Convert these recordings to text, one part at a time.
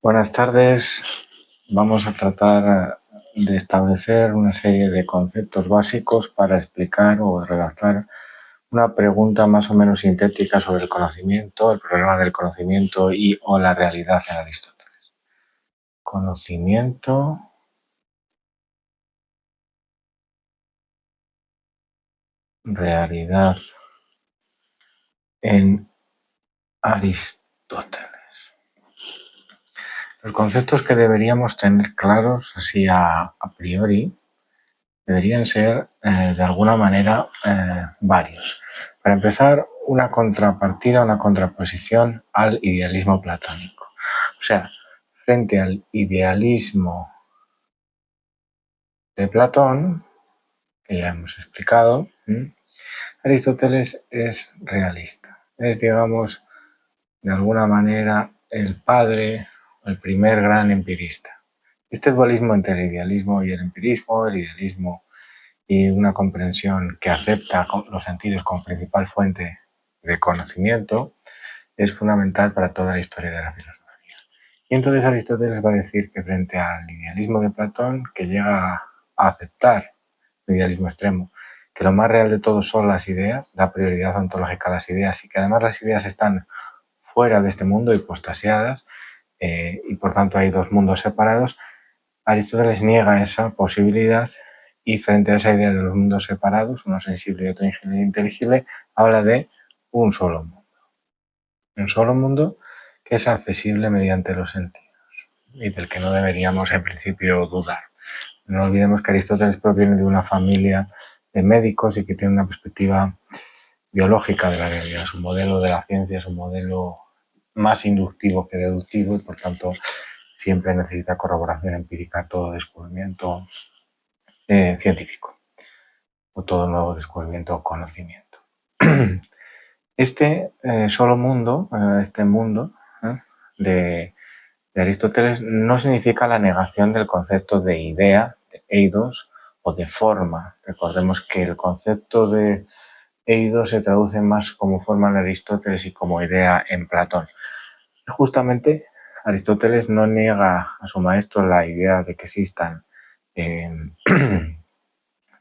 Buenas tardes. Vamos a tratar de establecer una serie de conceptos básicos para explicar o redactar una pregunta más o menos sintética sobre el conocimiento, el problema del conocimiento y o la realidad en Aristóteles. Conocimiento, realidad en Aristóteles. Los conceptos que deberíamos tener claros así a priori deberían ser de alguna manera varios. Para empezar, una contrapartida, una contraposición al idealismo platónico. O sea, frente al idealismo de Platón, que ya hemos explicado, Aristóteles es realista. Es, digamos, de alguna manera el padre, el primer gran empirista. Este dualismo entre el idealismo y el idealismo y una comprensión que acepta los sentidos como principal fuente de conocimiento es fundamental para toda la historia de la filosofía. Y entonces Aristóteles va a decir que frente al idealismo de Platón, que llega a aceptar el idealismo extremo, que lo más real de todo son las ideas, da prioridad ontológica a las ideas y que además las ideas están fuera de este mundo, hipostasiadas, y por tanto hay dos mundos separados. Aristóteles niega esa posibilidad y frente a esa idea de los mundos separados, uno sensible y otro inteligible, habla de un solo mundo. Un solo mundo que es accesible mediante los sentidos y del que no deberíamos en principio dudar. No olvidemos que Aristóteles proviene de una familia de médicos y que tiene una perspectiva biológica de la realidad. Su modelo de la ciencia es un modelo más inductivo que deductivo y por tanto siempre necesita corroboración empírica todo descubrimiento científico o todo nuevo descubrimiento o conocimiento. Este solo mundo, este mundo de Aristóteles no significa la negación del concepto de idea, de eidos o de forma. Recordemos que el concepto de eidos se traduce más como forma en Aristóteles y como idea en Platón. Y justamente Aristóteles no niega a su maestro la idea de que existan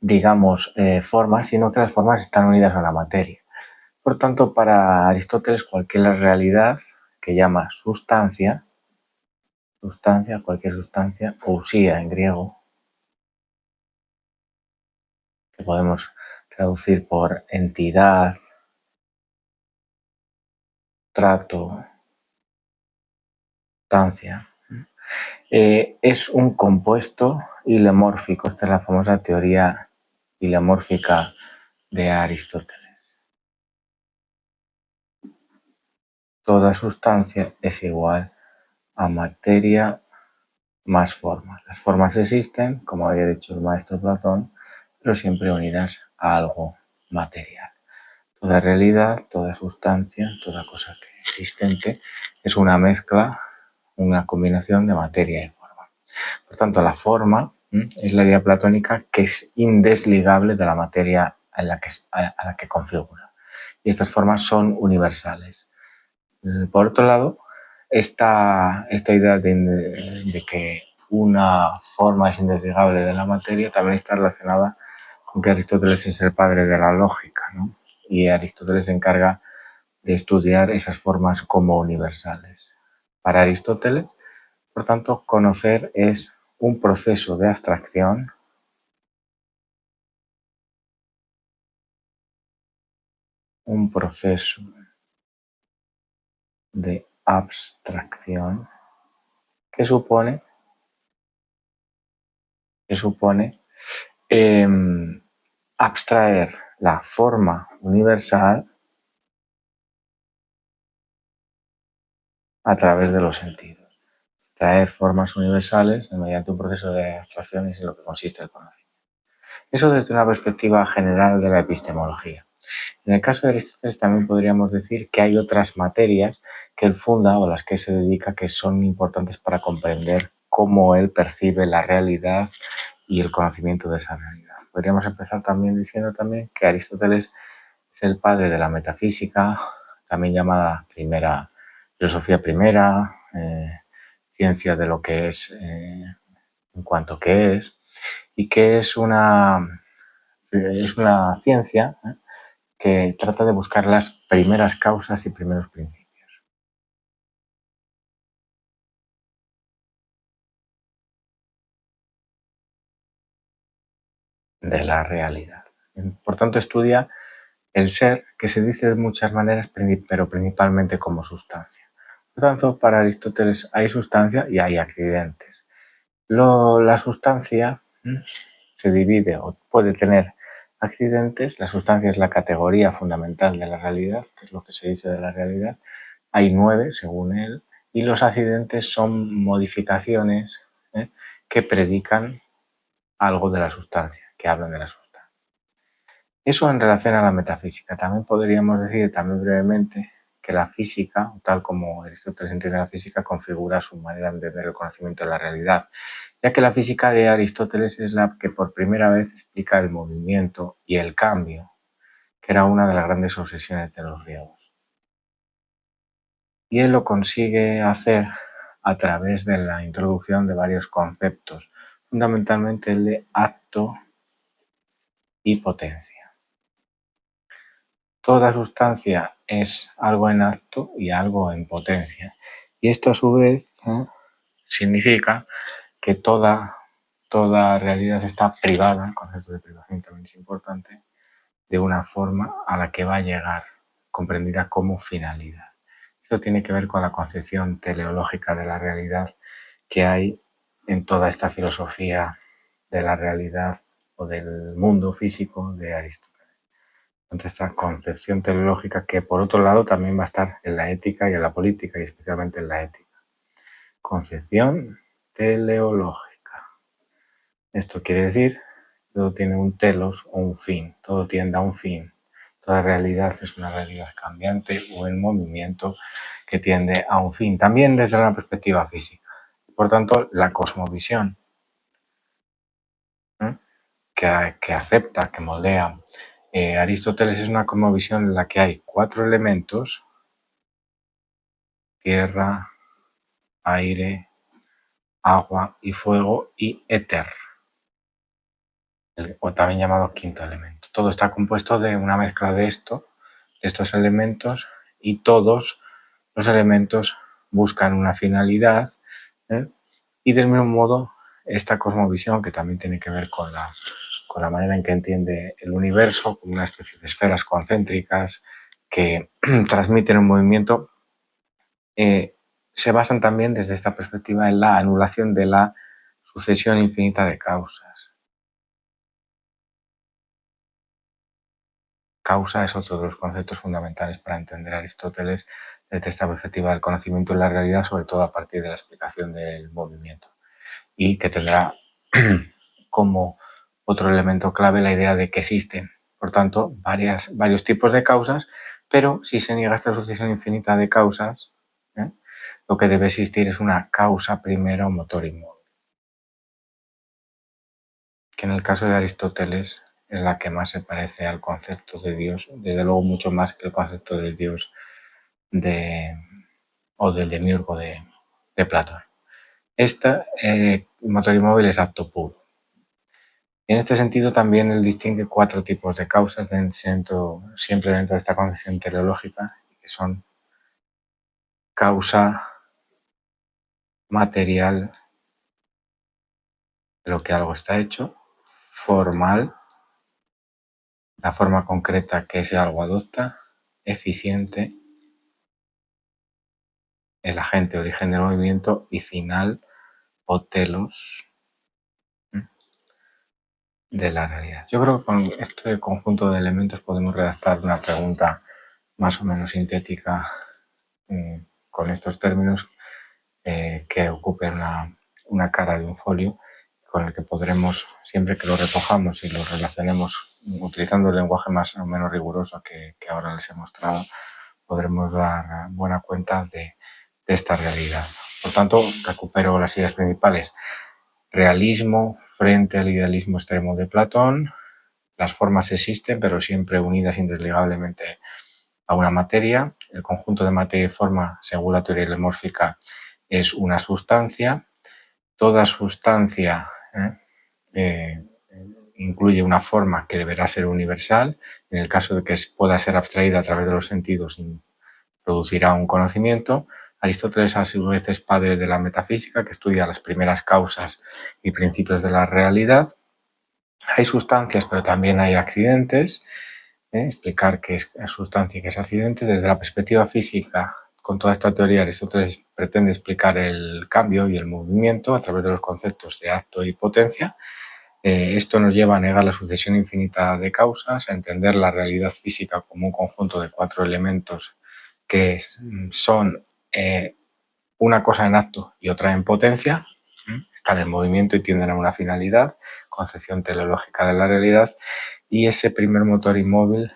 digamos, formas, sino que las formas están unidas a la materia. Por tanto, para Aristóteles, cualquier realidad que llama sustancia, cualquier sustancia, ousia en griego, que podemos traducir por entidad, trato, sustancia, es un compuesto hilemórfico. Esta es la famosa teoría hilemórfica de Aristóteles. Toda sustancia es igual a materia más formas. Las formas existen, como había dicho el maestro Platón, pero siempre unidas a algo material. Toda realidad, toda sustancia, toda cosa que es existente es una mezcla, una combinación de materia y forma. Por tanto, la forma es la idea platónica que es indesligable de la materia a la que configura. Y estas formas son universales. Por otro lado, esta idea de que una forma es indesligable de la materia también está relacionada con que Aristóteles es el padre de la lógica, ¿no? Y Aristóteles se encarga de estudiar esas formas como universales. Para Aristóteles, por tanto, conocer es un proceso de abstracción, un proceso de abstracción que supone abstraer la forma universal a través de los sentidos. Traer formas universales mediante un proceso de abstracción es en lo que consiste el conocimiento. Eso desde una perspectiva general de la epistemología. En el caso de Aristóteles también podríamos decir que hay otras materias que él funda o a las que se dedica que son importantes para comprender cómo él percibe la realidad y el conocimiento de esa realidad. Podríamos empezar también diciendo también que Aristóteles es el padre de la metafísica, también llamada filosofía primera, ciencia de lo que es en cuanto que es, y que es una ciencia que trata de buscar las primeras causas y primeros principios. De la realidad. Por tanto, estudia el ser, que se dice de muchas maneras, pero principalmente como sustancia. Por tanto, para Aristóteles hay sustancia y hay accidentes. La sustancia se divide o puede tener accidentes. La sustancia es la categoría fundamental de la realidad, que es lo que se dice de la realidad. Hay 9, según él, y los accidentes son modificaciones que predican algo de la sustancia, que hablan de la sustancia. Eso en relación a la metafísica. También podríamos decir, también brevemente, que la física, tal como Aristóteles entiende la física, configura su manera de entender el conocimiento de la realidad, ya que la física de Aristóteles es la que por primera vez explica el movimiento y el cambio, que era una de las grandes obsesiones de los griegos. Y él lo consigue hacer a través de la introducción de varios conceptos, fundamentalmente el de acto y potencia. Toda sustancia es algo en acto y algo en potencia. Y esto a su vez significa que toda realidad está privada, el concepto de privación también es importante, de una forma a la que va a llegar, comprendida como finalidad. Esto tiene que ver con la concepción teleológica de la realidad que hay en toda esta filosofía de la realidad o del mundo físico de Aristóteles. Ante esta concepción teleológica que por otro lado también va a estar en la ética y en la política y especialmente en la ética. Concepción teleológica. Esto quiere decir que todo tiene un telos o un fin, todo tiende a un fin. Toda realidad es una realidad cambiante o en movimiento que tiende a un fin, también desde una perspectiva física. Por tanto, la cosmovisión que acepta, que moldea Aristóteles es una cosmovisión en la que hay 4 elementos: tierra, aire, agua y fuego y éter, o también llamado quinto elemento. Todo está compuesto de una mezcla de estos elementos, y todos los elementos buscan una finalidad, y del mismo modo esta cosmovisión, que también tiene que ver con la manera en que entiende el universo, como una especie de esferas concéntricas que transmiten un movimiento, se basan también desde esta perspectiva en la anulación de la sucesión infinita de causas. Causa es otro de los conceptos fundamentales para entender a Aristóteles desde esta perspectiva del conocimiento de la realidad, sobre todo a partir de la explicación del movimiento, y que tendrá como otro elemento clave la idea de que existen, por tanto, varios tipos de causas, pero si se niega esta sucesión infinita de causas, lo que debe existir es una causa primera o motor inmóvil, que en el caso de Aristóteles es la que más se parece al concepto de Dios, desde luego mucho más que el concepto de Dios o del demiurgo de Platón. Motor inmóvil es acto puro. En este sentido también él distingue 4 tipos de causas siempre dentro de esta concepción teleológica, que son causa material, de lo que algo está hecho; formal, la forma concreta que ese algo adopta; eficiente, el agente origen del movimiento; y final, o telos, de la realidad. Yo creo que con este conjunto de elementos podemos redactar una pregunta más o menos sintética con estos términos, que ocupe una cara de un folio, con el que podremos, siempre que lo recojamos y lo relacionemos utilizando el lenguaje más o menos riguroso que ahora les he mostrado, podremos dar buena cuenta de esta realidad. Por tanto, recupero las ideas principales: realismo frente al idealismo extremo de Platón. Las formas existen, pero siempre unidas indesligablemente a una materia. El conjunto de materia y forma, según la teoría hielemórfica, es una sustancia. Toda sustancia incluye una forma que deberá ser universal. En el caso de que pueda ser abstraída a través de los sentidos, producirá un conocimiento. Aristóteles a su vez es padre de la metafísica, que estudia las primeras causas y principios de la realidad. Hay sustancias, pero también hay accidentes. Explicar qué es sustancia y qué es accidente. Desde la perspectiva física, con toda esta teoría, Aristóteles pretende explicar el cambio y el movimiento a través de los conceptos de acto y potencia. Esto nos lleva a negar la sucesión infinita de causas, a entender la realidad física como un conjunto de 4 elementos que son una cosa en acto y otra en potencia, están en movimiento y tienden a una finalidad, concepción teleológica de la realidad, y ese primer motor inmóvil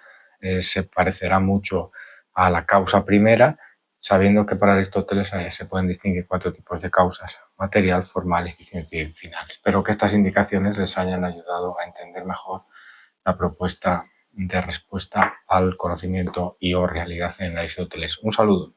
se parecerá mucho a la causa primera, sabiendo que para Aristóteles se pueden distinguir 4 tipos de causas: material, formal, eficiente y final. Espero que estas indicaciones les hayan ayudado a entender mejor la propuesta de respuesta al conocimiento y o realidad en Aristóteles. Un saludo.